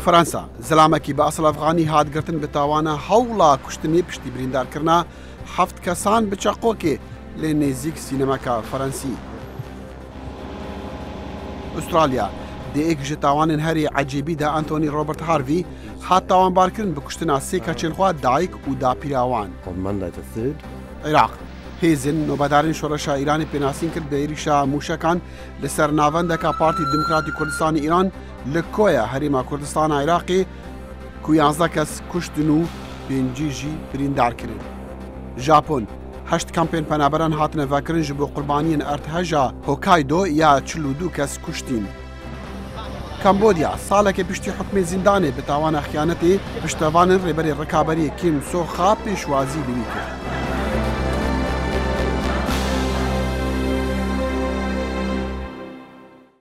فرانسا زلامەکی بە ئەسڵ ئەفغانی هاتگرتن بتاوانە هەوڵا کوشتنی پشتی بریندارکردنا 7 کەسان بچەقۆکێ لێ نێزیک سینەمەکە فەرەنسی. ئوسترالیا دەیەک ji تاوانên herî ecêbî de Anthony Robert Harvey hat tawanbarkirin bi kuştina sê keçên xwe dayîk û dapîrawan. Iraq hêzin nobedarên şoreşa Îranê pênasîn kir bi êrişa mûşekan li ser navendeka Partî Demokratîk Kurdistanê Îran li koya Herêma Kurdistana Iraqê ku 11 kes kuştin û 5 jî birîndar kirin. Japon 8 kampên penaberan hatine vekirin ji bo qurbaniyên ertihêja Hokkaido ya 42 kes kuştîn. Kambodya salekê piştî hukmê zindanê bi tawana xyanetê piştevanên rêberê Rikaberiyê Kim Sokha pêşwazî bînî kir.